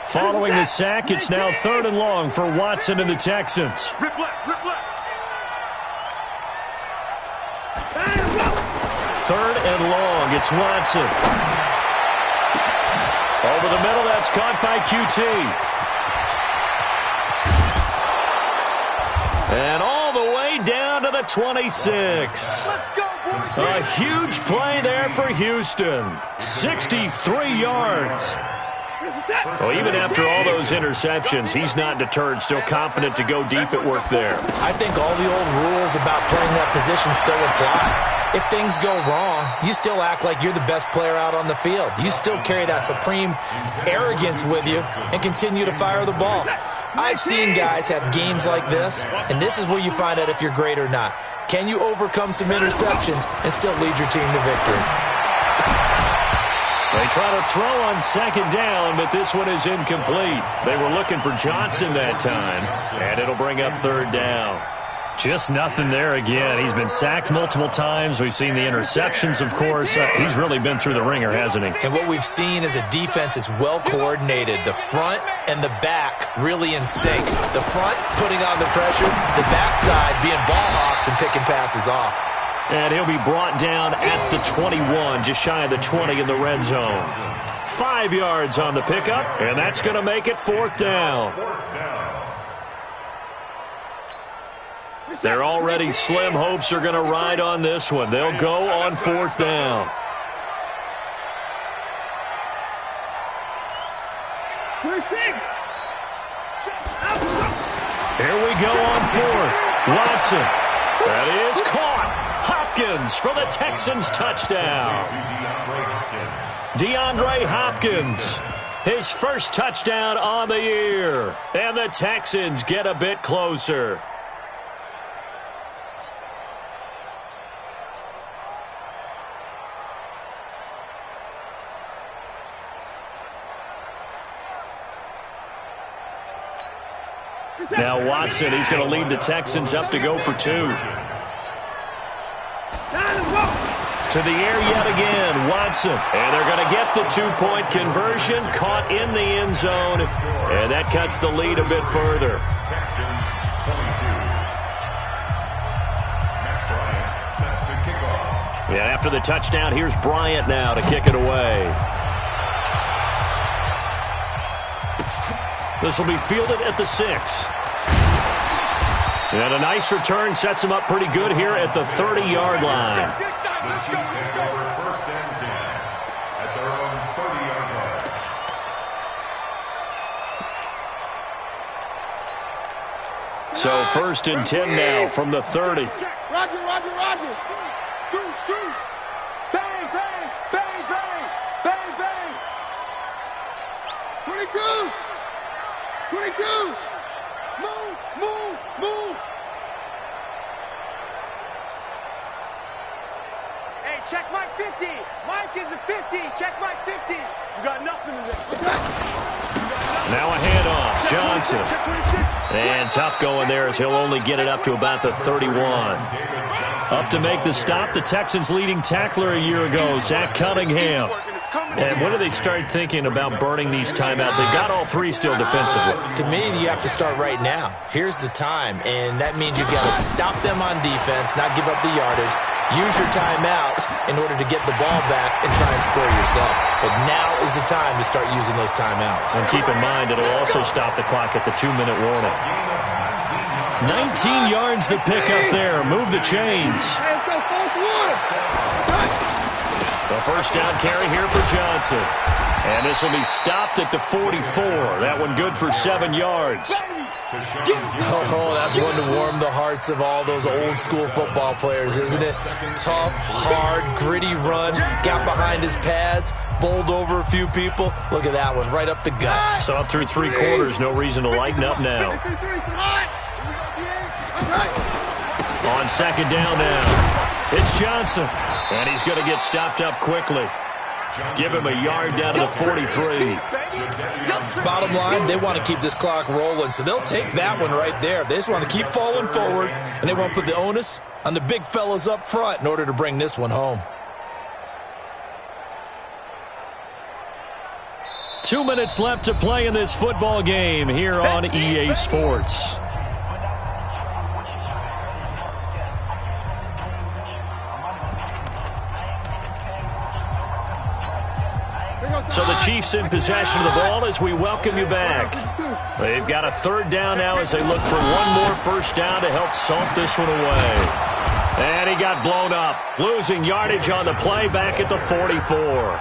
Following the sack, it's now 3rd and long for Watson and the Texans. Rip left, rip left. 3rd and long, it's Watson. Over the middle, that's caught by QT. And all the way down to the 26. Let's go, boys. A huge play there for Houston. 63 yards. Well, even after all those interceptions, he's not deterred, still confident to go deep at work there. I think all the old rules about playing that position still apply. If things go wrong, you still act like you're the best player out on the field. You still carry that supreme arrogance with you and continue to fire the ball. I've seen guys have games like this, and this is where you find out if you're great or not. Can you overcome some interceptions and still lead your team to victory? They try to throw on second down, but this one is incomplete. They were looking for Johnson that time, and it'll bring up third down. Just nothing there again. He's been sacked multiple times. We've seen the interceptions, of course. He's really been through the ringer, hasn't he? And what we've seen is a defense is well coordinated. The front and the back really in sync. The front putting on the pressure, the backside being ball hawks and picking passes off. And he'll be brought down at the 21, just shy of the 20 in the red zone. 5 yards on the pickup, and that's going to make it fourth down. Their already slim hopes are going to ride on this one. They'll go on fourth down. Here we go on fourth. Watson. That is caught. Hopkins for the Texans touchdown. DeAndre Hopkins. His first touchdown on the year. And the Texans get a bit closer. Now Watson, he's going to lead the Texans up to go for 2. To the air yet again, Watson. And they're going to get the 2-point conversion, caught in the end zone. And that cuts the lead a bit further. Yeah, after the touchdown, here's Bryant now to kick it away. This will be fielded at the 6. And a nice return sets him up pretty good here at the 30-yard line. The Chiefs take over first and 10 at their own 30-yard line. So first and 10 now from the 30. Roger. Goose. Bang, bang, bang, bang, bang, bang. 22. Move. Hey, check Mike 50. Mike is a 50. Check Mike 50. You got nothing to do. Now a handoff. Johnson. And tough going there as he'll only get it up to about the 31. Up to make the stop, the Texans' leading tackler a year ago, Zach Cunningham. And when do they start thinking about burning these timeouts? They've got all 3 still defensively. To me, you have to start right now. Here's the time, and that means you've got to stop them on defense, not give up the yardage. Use your timeouts in order to get the ball back and try and score yourself. But now is the time to start using those timeouts. And keep in mind, it'll also stop the clock at the 2-minute warning. 19 yards to pick up there. Move the chains. The first down carry here for Johnson. And this will be stopped at the 44. That one good for 7 yards. Oh, that's one to warm the hearts of all those old school football players, isn't it? Tough, hard, gritty run. Got behind his pads, bowled over a few people. Look at that one, right up the gut. So up through 3 quarters, no reason to lighten up now. On second down now, it's Johnson. And he's going to get stopped up quickly. Give him a yard down to the 43. Bottom line, they want to keep this clock rolling, so they'll take that one right there. They just want to keep falling forward, and they want to put the onus on the big fellas up front in order to bring this one home. 2 minutes left to play in this football game here on EA Sports. So the Chiefs in possession of the ball as we welcome you back. They've got a third down now as they look for one more first down to help salt this one away. And he got blown up, losing yardage on the play back at the 44.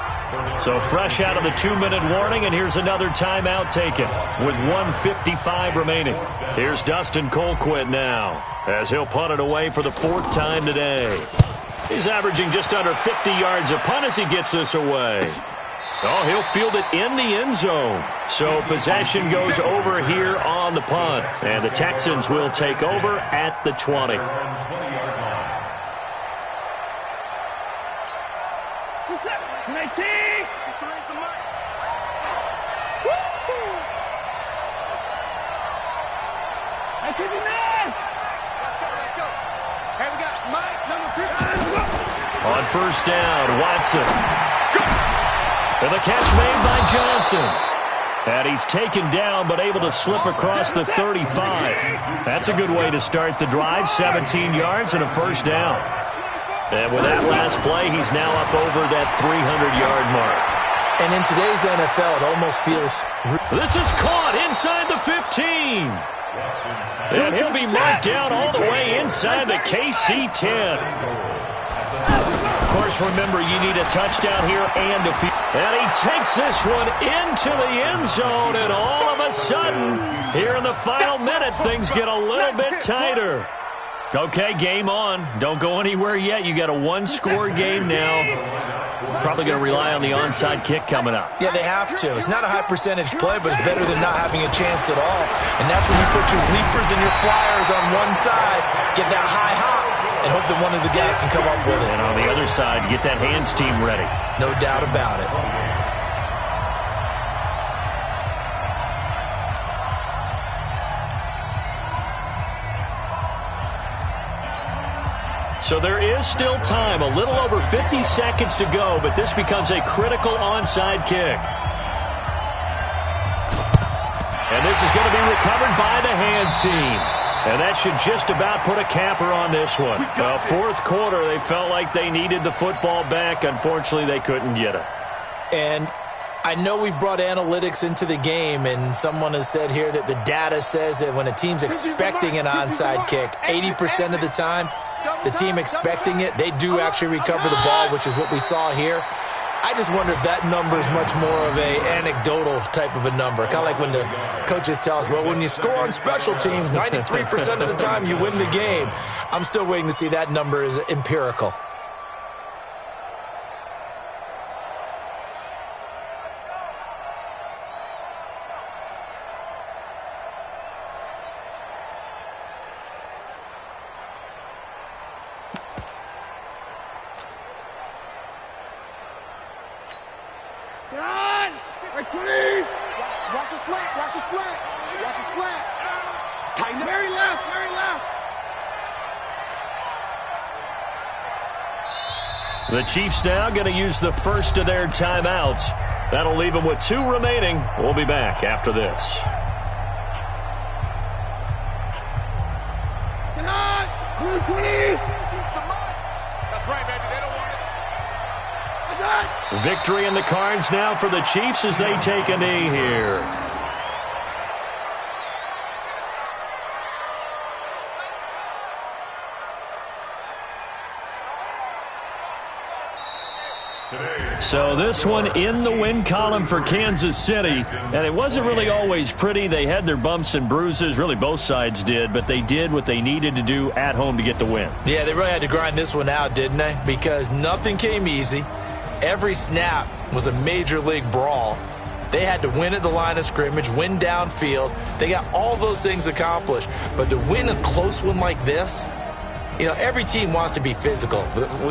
So fresh out of the 2-minute warning, and here's another timeout taken with 1:55 remaining. Here's Dustin Colquitt now as he'll punt it away for the 4th time today. He's averaging just under 50 yards a punt as he gets this away. Oh, he'll field it in the end zone. So possession goes over here on the punt. And the Texans will take over at the 20. first down. Watson. And the catch made by Johnson. And he's taken down but able to slip across the 35. That's a good way to start the drive. 17 yards and a first down. And with that last play, he's now up over that 300-yard mark. And in today's NFL, it almost feels... This is caught inside the 15. And he'll be marked down all the way inside the KC 10. Of course, remember, you need a touchdown here and a field. And he takes this one into the end zone, and all of a sudden, here in the final minute, things get a little bit tighter. Okay, game on. Don't go anywhere yet. You got a one-score game now. Probably going to rely on the onside kick coming up. Yeah, they have to. It's not a high-percentage play, but it's better than not having a chance at all. And that's when you put your leapers and your flyers on one side, get that high hop, and hope that one of the guys can come up with it. And on the other side, get that hands team ready. No doubt about it. So there is still time, a little over 50 seconds to go, but this becomes a critical onside kick. And this is going to be recovered by the hands team. And that should just about put a capper on this one. Well, fourth quarter, they felt like they needed the football back. Unfortunately, they couldn't get it. And I know we brought analytics into the game, and someone has said here that the data says that when a team's expecting an onside kick, 80% of the time, the team expecting it, they do actually recover the ball, which is what we saw here. I just wonder if that number is much more of a anecdotal type of a number. Kind of like when the coaches tell us, well, when you score on special teams, 93% of the time you win the game. I'm still waiting to see that number is empirical. Watch a slant, watch a slant, watch a slant. Tighten up. Very left, very left. The Chiefs now going to use the first of their timeouts. That'll leave them with 2 remaining. We'll be back after this. Get on! 220! That's right, baby. They don't want it. Victory in the cards now for the Chiefs as they take a knee here. So this one in the win column for Kansas City. And it wasn't really always pretty. They had their bumps and bruises. Really, both sides did. But they did what they needed to do at home to get the win. Yeah, they really had to grind this one out, didn't they? Because nothing came easy. Every snap was a major league brawl. They had to win at the line of scrimmage, win downfield. They got all those things accomplished. But to win a close one like this, you know, every team wants to be physical.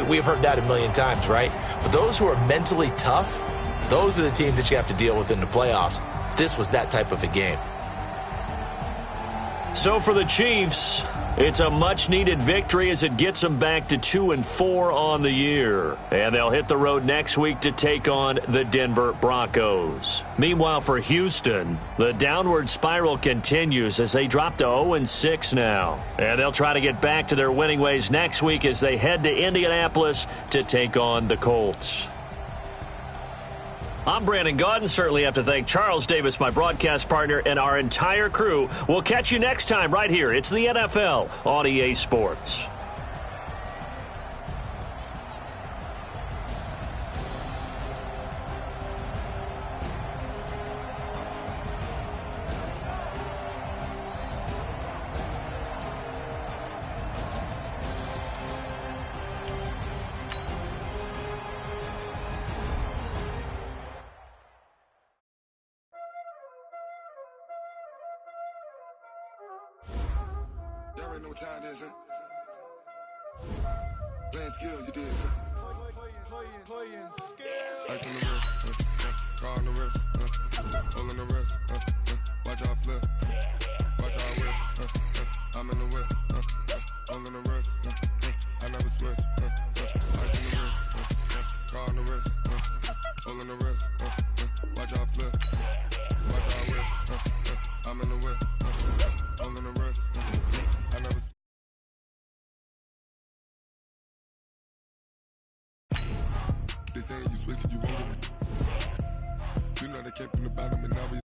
We've heard that a million times, right? But those who are mentally tough, those are the teams that you have to deal with in the playoffs. This was that type of a game. So for the Chiefs, it's a much-needed victory as it gets them back to 2-4 on the year. And they'll hit the road next week to take on the Denver Broncos. Meanwhile, for Houston, the downward spiral continues as they drop to 0-6 now. And they'll try to get back to their winning ways next week as they head to Indianapolis to take on the Colts. I'm Brandon Gaudin. Certainly have to thank Charles Davis, my broadcast partner, and our entire crew. We'll catch you next time right here. It's the NFL on EA Sports. Y'all already know what time it is, huh? Playing skills, you did. Playing skills. Ice on the wrist, car on the wrist, hole in the wrist, watch out flip, watch out whip, I'm in the whip, hole in the wrist, I never switch, ice on the wrist, car on the wrist, all on the wrist, watch how I flip, watch how I whip, I'm in the whip, all on the wrist, I never. They saying you switch, you won't. You know they came from the bottom and now we.